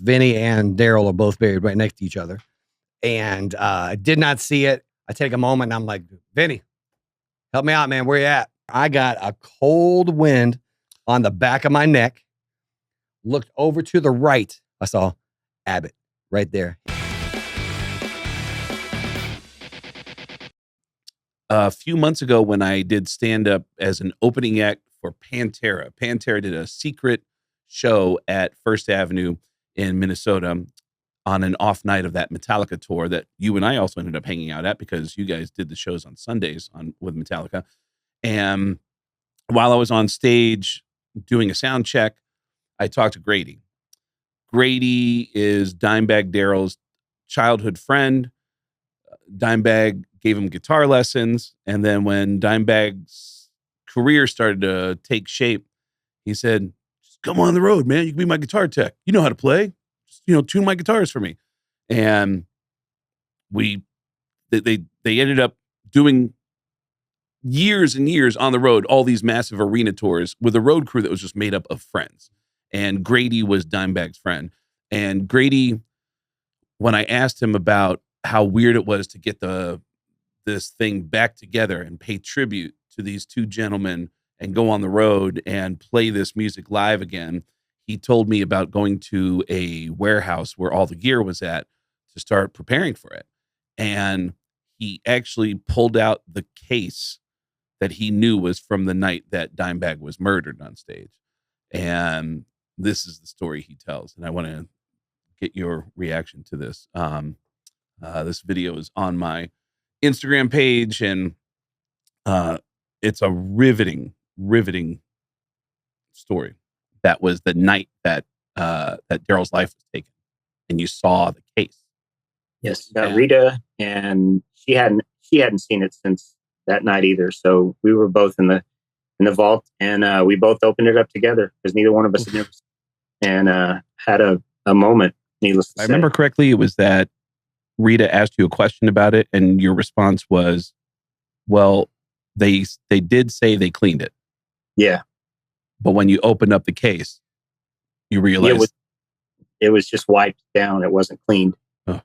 Vinnie and Daryl are both buried right next to each other. And I did not see it. I take a moment and I'm like, Vinnie, help me out, man. Where you at? I got a cold wind on the back of my neck. Looked over to the right. I saw Abbott right there. A few months ago when I did stand-up as an opening act for Pantera. Pantera did a secret show at First Avenue in Minnesota on an off night of that Metallica tour that you and I also ended up hanging out at because you guys did the shows on Sundays with Metallica. And while I was on stage doing a sound check, I talked to Grady. Grady is Dimebag Darrell's childhood friend. Dimebag gave him guitar lessons. And then when Dimebag's career started to take shape, he said, just come on the road, man. You can be my guitar tech. You know how to play. Just, tune my guitars for me. And they ended up doing years and years on the road, all these massive arena tours with a road crew that was just made up of friends. And Grady was Dimebag's friend. And Grady, when I asked him about how weird it was to get this thing back together and pay tribute to these two gentlemen and go on the road and play this music live again, he told me about going to a warehouse where all the gear was at to start preparing for it. And he actually pulled out the case that he knew was from the night that Dimebag was murdered on stage. And this is the story he tells. And I want to get your reaction to this. This video is on my Instagram page, and it's a riveting story. That was the night that Daryl's life was taken, and you saw the case. Yes, Rita, and she hadn't seen it since that night either. So we were both in the vault, and we both opened it up together because neither one of us had never seen it, and had a moment. Needless to say, I remember correctly, it was that Rita asked you a question about it, and your response was, "Well, they did say they cleaned it." Yeah, but when you opened up the case, you realized it was just wiped down. It wasn't cleaned. Oh.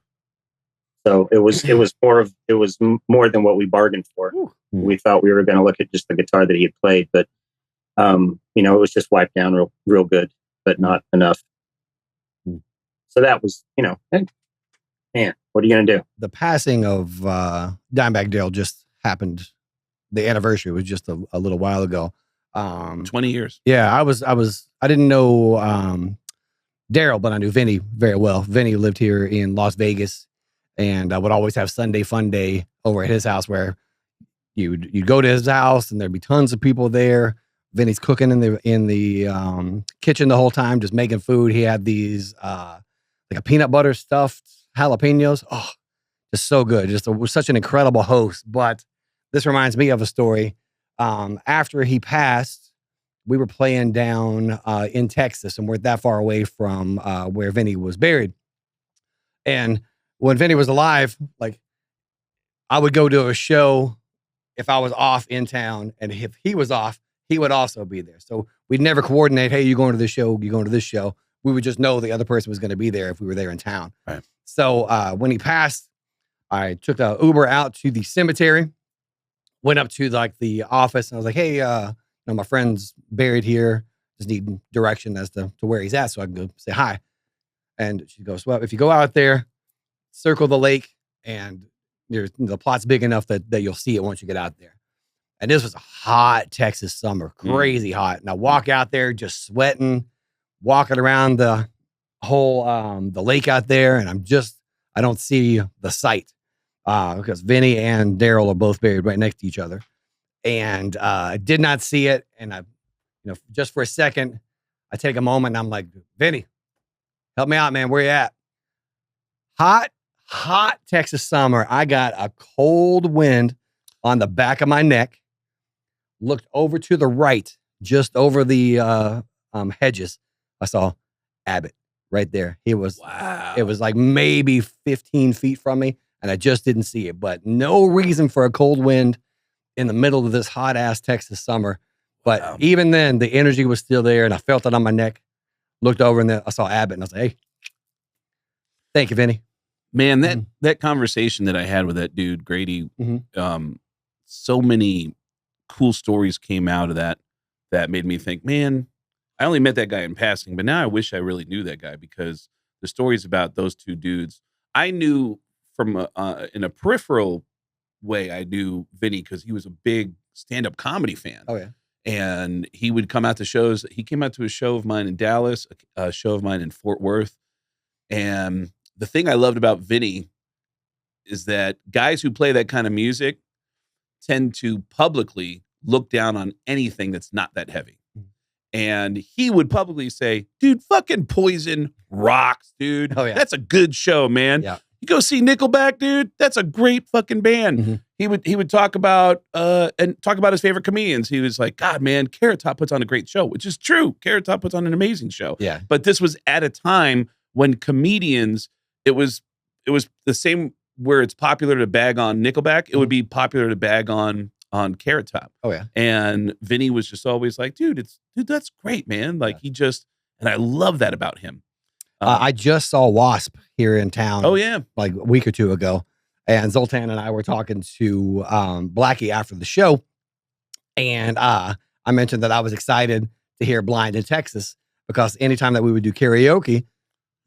So it was more than what we bargained for. Ooh. We thought we were going to look at just the guitar that he had played, but it was just wiped down real good, but not enough. So that was, man, what are you going to do? The passing of Dimebag Darrell just happened. The anniversary was just a little while ago. 20 years. Yeah, I didn't know Daryl, but I knew Vinnie very well. Vinnie lived here in Las Vegas, and I would always have Sunday fun day over at his house where you'd go to his house and there'd be tons of people there. Vinnie's cooking in the kitchen the whole time, just making food. He had these like a peanut butter stuffed jalapenos. Oh, just so good. Was such an incredible host. But this reminds me of a story. After he passed, we were playing down in Texas, and we're that far away from where Vinnie was buried. And when Vinnie was alive, like, I would go to a show if I was off in town, and if he was off, he would also be there. So we'd never coordinate, hey, you going to this show, you going to this show. We would just know the other person was going to be there if we were there in town. Right. So when he passed, I took the Uber out to the cemetery, went up to like the office, and I was like, hey, my friend's buried here. Just need direction as to where he's at so I can go say hi. And she goes, well, if you go out there, circle the lake, and the plot's big enough that you'll see it once you get out there. And this was a hot Texas summer, crazy hot. And I walk out there just sweating, walking around the whole the lake out there, and I don't see the site because Vinnie and Daryl are both buried right next to each other. And I did not see it. And I, just for a second, I take a moment and I'm like, Vinnie, help me out, man. Where you at? Hot Texas summer. I got a cold wind on the back of my neck. Looked over to the right, just over the hedges. I saw Abbott right there. It was like maybe 15 feet from me, and I just didn't see it. But no reason for a cold wind in the middle of this hot ass Texas summer. But even then, the energy was still there, and I felt it on my neck. Looked over, and then I saw Abbott, and I was like, hey, Thank you, Vinnie. Man, that conversation that I had with that dude, Grady, so many cool stories came out of that made me think, man, I only met that guy in passing, but now I wish I really knew that guy, because the stories about those two dudes, I knew from in a peripheral way. I knew Vinnie because he was a big stand-up comedy fan. Oh, yeah. And he would come out to shows. He came out to a show of mine in Dallas, a show of mine in Fort Worth. And the thing I loved about Vinnie is that guys who play that kind of music tend to publicly look down on anything that's not that heavy. And he would publicly say, dude, fucking Poison rocks, dude. Oh, yeah. That's a good show, man. Yeah. You go see Nickelback, dude. That's a great fucking band. Mm-hmm. He would talk about his favorite comedians. He was like, God, man, Carrot Top puts on a great show, which is true. Carrot Top puts on an amazing show. Yeah. But this was at a time when comedians, it was the same where it's popular to bag on Nickelback. It would be popular to bag on Carrot Top. Oh, yeah. And Vinnie was just always like, dude, that's great, man. Like and I love that about him. I just saw W.A.S.P here in town. Oh, yeah. Like a week or two ago. And Zoltan and I were talking to Blackie after the show. And I mentioned that I was excited to hear Blind in Texas, because anytime that we would do karaoke,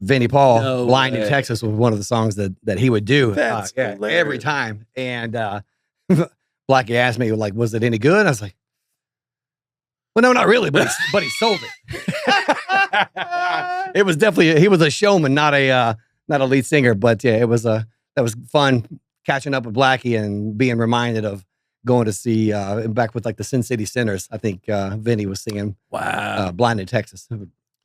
Vinnie Paul, Blind in Texas was one of the songs that he would do every time. And Blackie asked me, like, was it any good? I was like, well, no, not really, but he sold it. It was definitely, he was a showman, not a lead singer, but yeah, that was fun catching up with Blackie and being reminded of going to see back with like the Sin City Sinners. I think Vinnie was singing Blind in Texas.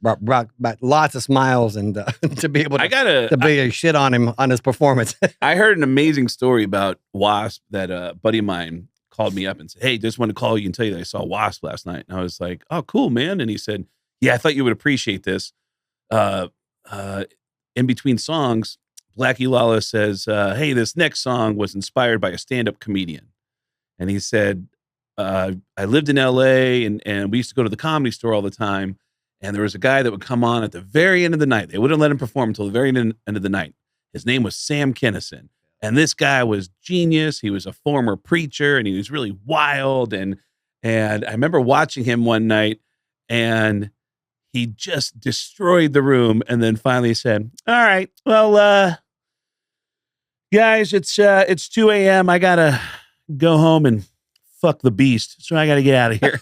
Brought back lots of smiles, and to be able to shit on him on his performance. I heard an amazing story about W.A.S.P that a buddy of mine called me up and said, hey, just want to call you and tell you that I saw W.A.S.P last night. And I was like, oh, cool, man. And he said, yeah, I thought you would appreciate this. In between songs, Blackie Lawless says, hey, this next song was inspired by a stand-up comedian. And he said, I lived in LA and we used to go to the Comedy Store all the time. And there was a guy that would come on at the very end of the night. They wouldn't let him perform until the very end of the night. His name was Sam Kinison. And this guy was genius. He was a former preacher and he was really wild. And I remember watching him one night and he just destroyed the room and then finally said, all right, well, guys, it's 2 a.m. I got to go home and fuck the beast. So I got to get out of here.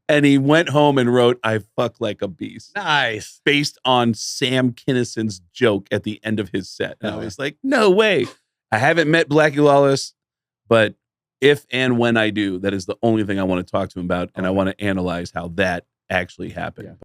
And he went home and wrote, I fuck like a beast. Nice. Based on Sam Kinison's joke at the end of his set. And I was like, no way. I haven't met Blackie Lawless, but if and when I do, that is the only thing I want to talk to him about. And I want to analyze how that actually happened. Yeah.